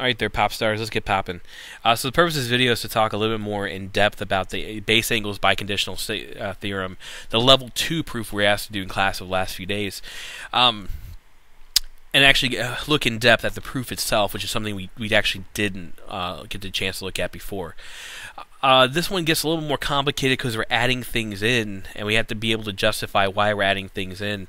Alright there, pop stars, let's get popping. So the purpose of this video is to talk a little bit more in depth about the base angles biconditional theorem, the level 2 proof we're asked to do in class over the last few days. And actually look in depth at the proof itself, which is something we actually didn't get the chance to look at before. This one gets a little more complicated because we're adding things in, and we have to be able to justify why we're adding things in.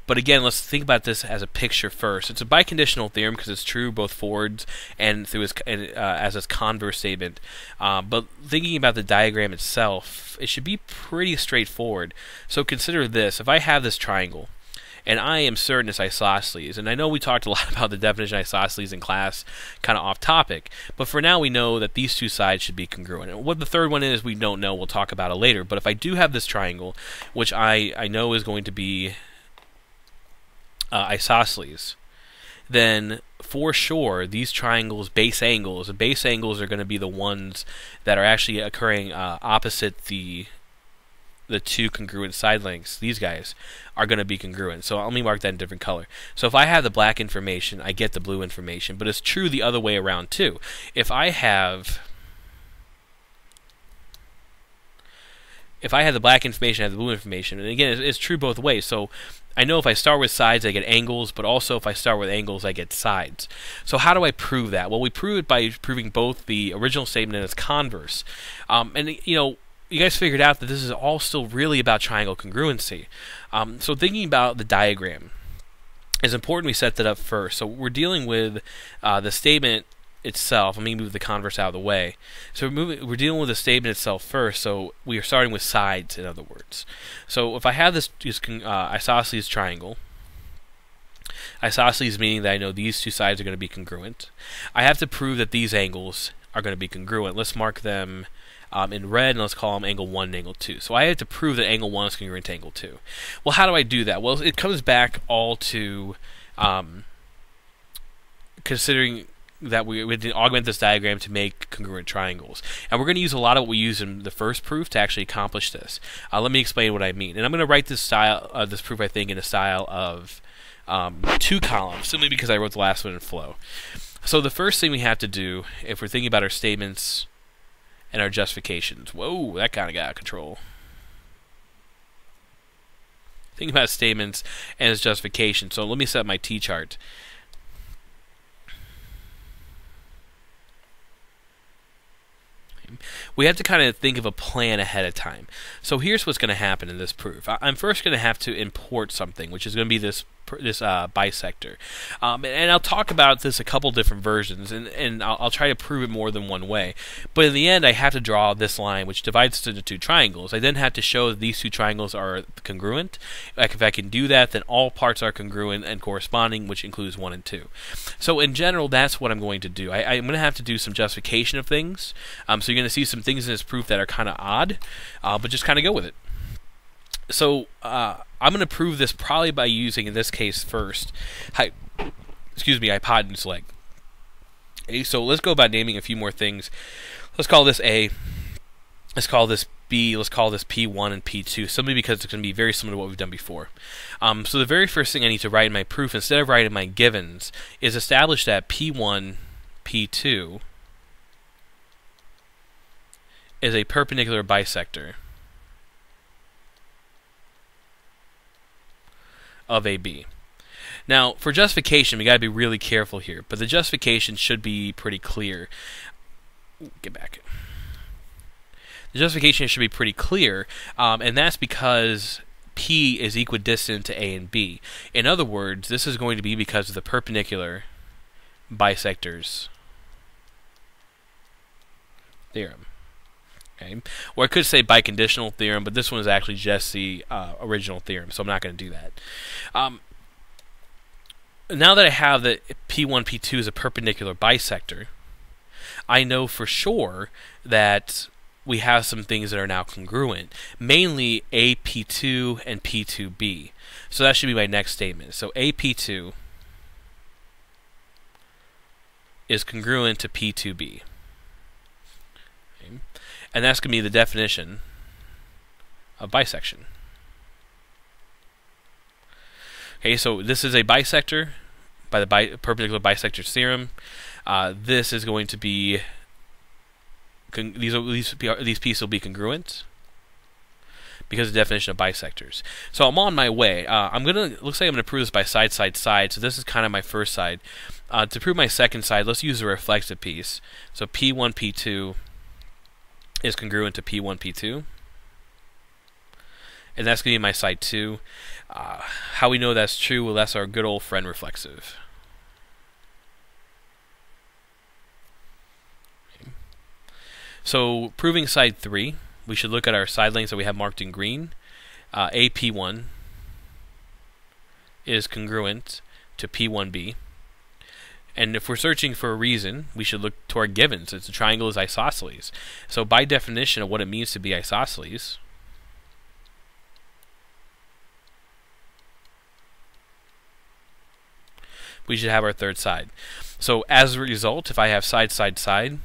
But again, let's think about this as a picture first. It's a biconditional theorem because it's true both forwards and through as its converse statement. But thinking about the diagram itself, it should be pretty straightforward. So consider this. If I have this triangle, and I am certain it's isosceles, and I know we talked a lot about the definition of isosceles in class, kind of off topic, but for now we know that these two sides should be congruent. And what the third one is, we don't know. We'll talk about it later. But if I do have this triangle, which I know is going to be isosceles, then for sure these triangles' base angles are going to be the ones that are actually occurring opposite the two congruent side lengths. These guys are going to be congruent. So let me mark that in different color. So if I have the black information, I get the blue information. But it's true the other way around too. If I have the black information, I have the blue information. And again, it's true both ways. So I know if I start with sides, I get angles, but also if I start with angles, I get sides. So how do I prove that? Well, we prove it by proving both the original statement and its converse. And you guys figured out that this is all still really about triangle congruency. So thinking about the diagram, it's important we set that up first. So we're dealing with the statement itself. Let me move the converse out of the way. So we're dealing with the statement itself first. So we are starting with sides, in other words. So if I have this isosceles triangle, isosceles meaning that I know these two sides are going to be congruent, I have to prove that these angles are going to be congruent. Let's mark them in red, and let's call them angle 1 and angle 2. So I have to prove that angle 1 is congruent to angle 2. Well, how do I do that? Well, it comes back all to considering that we augment this diagram to make congruent triangles. And we're going to use a lot of what we used in the first proof to actually accomplish this. Let me explain what I mean. And I'm going to write this proof, I think, in a style of 2 columns, simply because I wrote the last one in flow. So the first thing we have to do, if we're thinking about our statements and our justifications. Whoa, that kind of got out of control. Think about statements and its justification. So let me set my T-chart. We have to kind of think of a plan ahead of time. So here's what's going to happen in this proof. I'm first going to have to import something, which is going to be this bisector. And I'll talk about this a couple different versions, and I'll try to prove it more than one way. But in the end, I have to draw this line, which divides into two triangles. I then have to show that these two triangles are congruent. If I can do that, then all parts are congruent and corresponding, which includes 1 and 2. So in general, that's what I'm going to do. I'm going to have to do some justification of things. So you're going to see some things in this proof that are kind of odd, but just kind of go with it. So I'm going to prove this probably by using, in this case first, hypotenuse leg. Okay, so let's go about naming a few more things. Let's call this A. Let's call this B. Let's call this P1 and P2, simply because it's going to be very similar to what we've done before. So the very first thing I need to write in my proof, instead of writing my givens, is establish that P1, P2 is a perpendicular bisector of AB. Now, for justification, we got to be really careful here, but the justification should be pretty clear. Get back. The justification should be pretty clear, and that's because P is equidistant to A and B. In other words, this is going to be because of the perpendicular bisectors theorem. Okay. Or I could say biconditional theorem, but this one is actually just the original theorem, so I'm not going to do that. Now that I have that P1, P2 is a perpendicular bisector, I know for sure that we have some things that are now congruent, mainly AP2 and P2B. So that should be my next statement. So AP2 is congruent to P2B. And that's going to be the definition of bisection. Okay, so this is a bisector by the perpendicular bisector theorem. this is going to be these pieces will be congruent because of the definition of bisectors. So I'm on my way. Looks like I'm gonna prove this by side, side, side. So this is kind of my first side. To prove my second side, let's use a reflexive piece. So P1, P2 is congruent to P1, P2. And that's going to be my side 2. How we know that's true? Well, that's our good old friend reflexive. Okay. So, proving side 3, we should look at our side lengths that we have marked in green. AP1 is congruent to P1B. And if we're searching for a reason, we should look to our givens. It's a triangle is isosceles. So by definition of what it means to be isosceles, we should have our third side. So as a result, if I have side, side, side,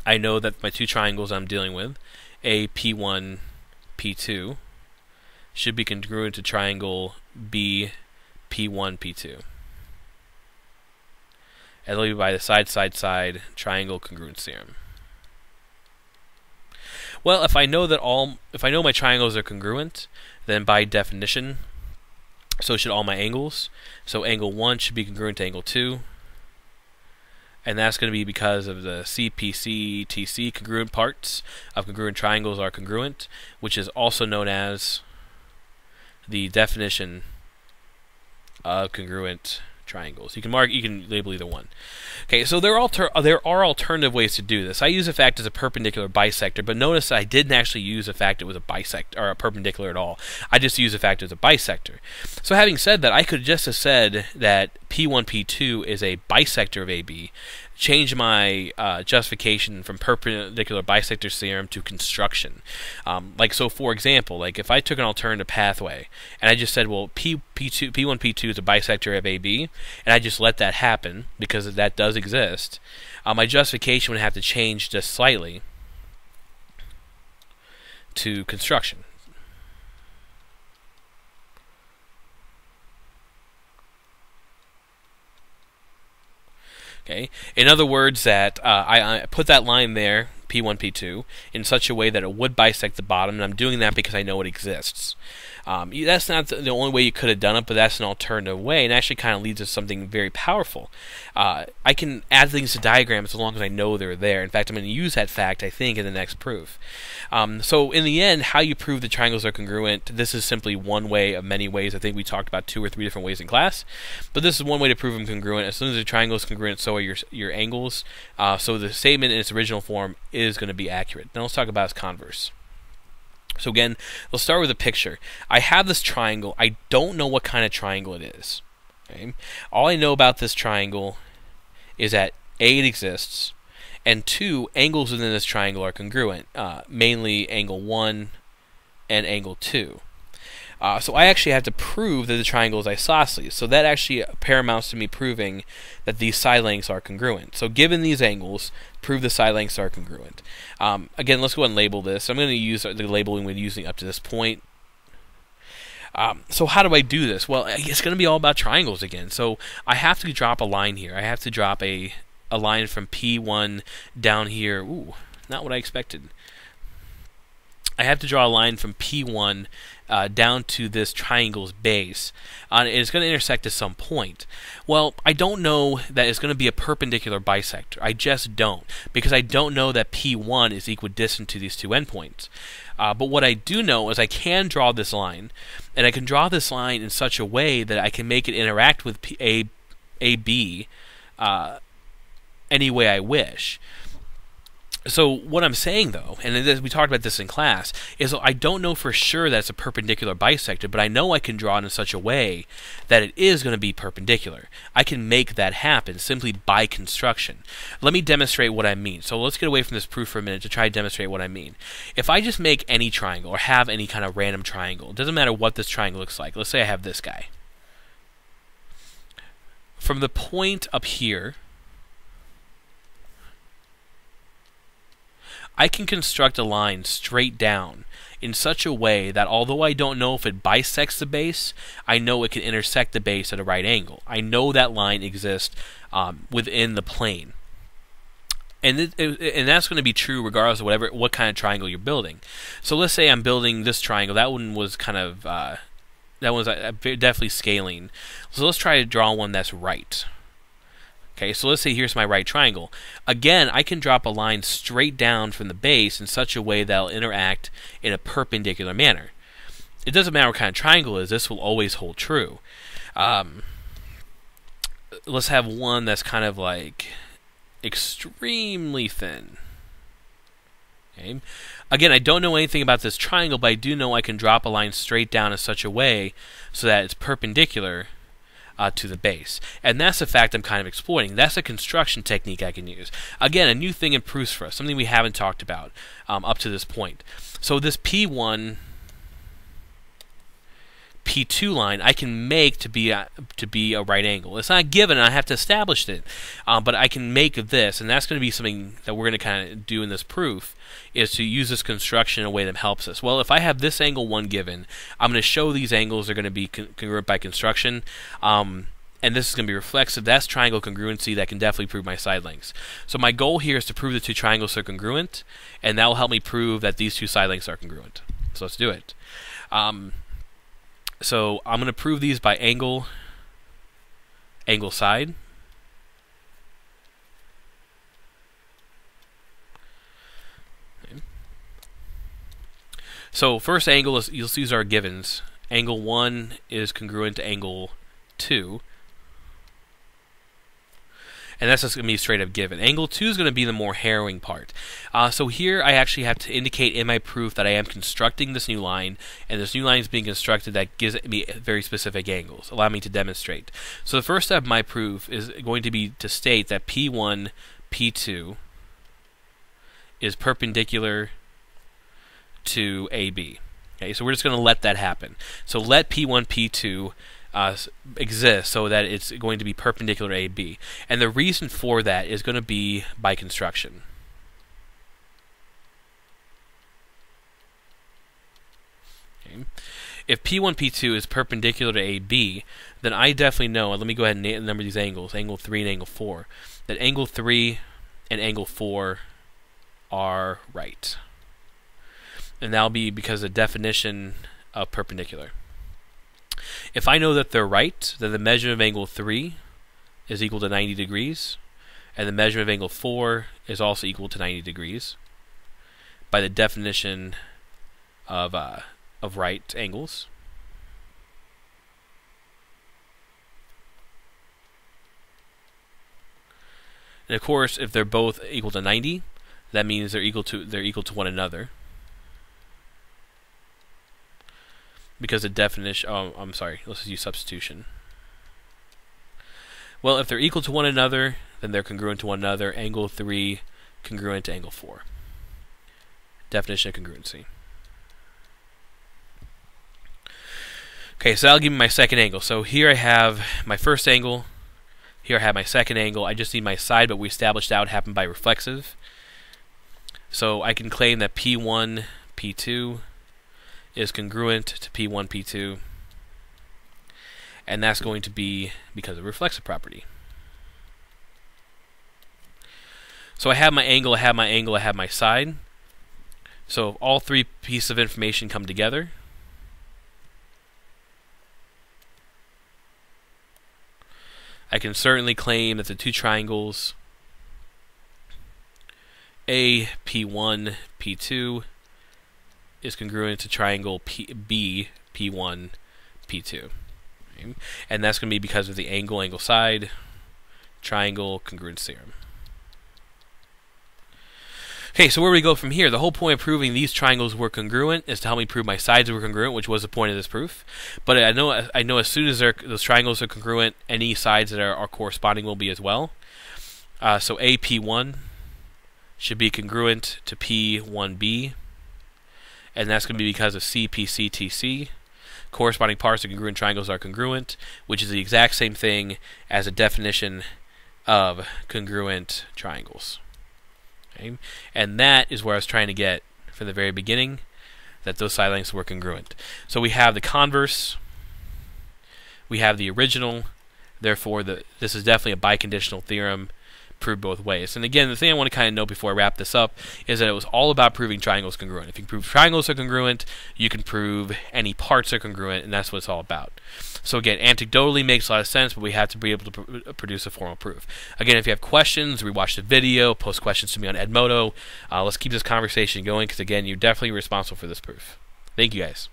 I know that my two triangles I'm dealing with, AP1, P2, should be congruent to triangle B, P1, P2. And it'll be by the side, side, side triangle congruence theorem. Well, if I know my triangles are congruent, then by definition, so should all my angles. So angle 1 should be congruent to angle 2. And that's going to be because of the CPC, TC congruent parts of congruent triangles are congruent, which is also known as the definition of congruent triangles. You can label either one. Okay, so there are alternative ways to do this. I use a fact as a perpendicular bisector, but notice I didn't actually use a fact it was a bisector or a perpendicular at all. I just used a fact as a bisector. So having said that, I could just have said that P1, P2 is a bisector of AB, change my justification from perpendicular bisector theorem to construction. So for example, like if I took an alternative pathway and I just said, well, P1, P2 is a bisector of AB, and I just let that happen because that does exist, my justification would have to change just slightly to construction. Okay. In other words, that I put that line there, P1, P2, in such a way that it would bisect the bottom, and I'm doing that because I know it exists. That's not the only way you could have done it, but that's an alternative way, and actually kind of leads to something very powerful. I can add things to diagrams as long as I know they're there. In fact, I'm going to use that fact, I think, in the next proof. So in the end, how you prove the triangles are congruent, this is simply one way of many ways. I think we talked about 2 or 3 different ways in class, but this is one way to prove them congruent. As soon as the triangle is congruent, so are your angles. So the statement in its original form is going to be accurate. Now let's talk about its converse. So again, let's start with a picture. I have this triangle. I don't know what kind of triangle it is. Okay? All I know about this triangle is that A, it exists, and 2, angles within this triangle are congruent, mainly angle 1 and angle 2. So I actually have to prove that the triangle is isosceles. So that actually paramounts to me proving that these side lengths are congruent. So given these angles, prove the side lengths are congruent. Again, let's go ahead and label this. I'm going to use the labeling we've been using up to this point. So how do I do this? Well, it's going to be all about triangles again. So I have to drop a line here. I have to drop a line from P1 down here. Ooh, not what I expected. I have to draw a line from P1 down to this triangle's base. And it's going to intersect at some point. Well, I don't know that it's going to be a perpendicular bisector. I just don't, because I don't know that P1 is equidistant to these two endpoints. But what I do know is I can draw this line, and I can draw this line in such a way that I can make it interact with AB any way I wish. So what I'm saying, though, and we talked about this in class, is I don't know for sure that it's a perpendicular bisector, but I know I can draw it in such a way that it is going to be perpendicular. I can make that happen simply by construction. Let me demonstrate what I mean. So let's get away from this proof for a minute to try to demonstrate what I mean. If I just make any triangle or have any kind of random triangle, it doesn't matter what this triangle looks like. Let's say I have this guy. From the point up here, I can construct a line straight down in such a way that although I don't know if it bisects the base, I know it can intersect the base at a right angle. I know that line exists within the plane. And that's going to be true regardless of what kind of triangle you're building. So let's say I'm building this triangle. That one was kind of definitely scaling. So let's try to draw one that's right. Okay, so let's say here's my right triangle. Again, I can drop a line straight down from the base in such a way that it'll interact in a perpendicular manner. It doesn't matter what kind of triangle it is, this will always hold true. Let's have one that's kind of like extremely thin. Okay. Again, I don't know anything about this triangle, but I do know I can drop a line straight down in such a way so that it's perpendicular to the base. And that's the fact I'm kind of exploiting. That's a construction technique I can use. Again, a new thing in proofs for us, something we haven't talked about up to this point. So this P1, P2 line I can make to be a right angle. It's not given, I have to establish it, but I can make this, and that's going to be something that we're going to kind of do in this proof, is to use this construction in a way that helps us. Well, if I have this angle 1 given, I'm going to show these angles are going to be congruent by construction, and this is going to be reflexive. That's triangle congruency. That can definitely prove my side lengths. So my goal here is to prove the two triangles are congruent, and that will help me prove that these two side lengths are congruent. So let's do it. So I'm going to prove these by angle side. Okay. So first angle is, you'll see, these are givens. Angle 1 is congruent to angle 2. And that's just going to be straight up given. Angle 2 is going to be the more harrowing part. So here I actually have to indicate in my proof that I am constructing this new line, and this new line is being constructed that gives me very specific angles, allow me to demonstrate. So the first step of my proof is going to be to state that P1, P2 is perpendicular to AB. Okay, so we're just going to let that happen. So let P1, P2 exist so that it's going to be perpendicular to AB. And the reason for that is going to be by construction. Okay. If P1, P2 is perpendicular to AB, then I definitely know, and let me go ahead and number these angles, angle 3 and angle 4, that angle 3 and angle 4 are right. And that'll be because of the definition of perpendicular. If I know that they're right, then the measurement of angle 3 is equal to 90 degrees, and the measurement of angle 4 is also equal to 90 degrees by the definition of right angles. And of course, if they're both equal to 90, that means they're equal to one another. Because the definition, I'm sorry, let's just use substitution. Well, if they're equal to one another, then they're congruent to one another. Angle 3 congruent to angle 4. Definition of congruency. Okay, so that'll give me my second angle. So here I have my first angle. Here I have my second angle. I just need my side, but we established that would happen by reflexive. So I can claim that P1, P2 is congruent to P1, P2, and that's going to be because of reflexive property. So I have my angle, I have my angle, I have my side. So if all three pieces of information come together, I can certainly claim that the two triangles A, P1, P2 is congruent to triangle B, P1, P2. Okay. And that's going to be because of the angle side, triangle congruence theorem. Okay, so where do we go from here? The whole point of proving these triangles were congruent is to help me prove my sides were congruent, which was the point of this proof. But I know as soon as those triangles are congruent, any sides that are corresponding will be as well. So AP1 should be congruent to P1B, and that's going to be because of CPCTC. Corresponding parts of congruent triangles are congruent, which is the exact same thing as a definition of congruent triangles. Okay? And that is where I was trying to get from the very beginning, that those side lengths were congruent. So we have the converse, we have the original, therefore this is definitely a biconditional theorem, proved both ways. And again, the thing I want to kind of note before I wrap this up is that it was all about proving triangles congruent. If you can prove triangles are congruent, you can prove any parts are congruent, and that's what it's all about. So again, anecdotally makes a lot of sense, but we have to be able to produce a formal proof. Again, if you have questions, rewatch the video, post questions to me on Edmodo. Let's keep this conversation going, because again, you're definitely responsible for this proof. Thank you guys.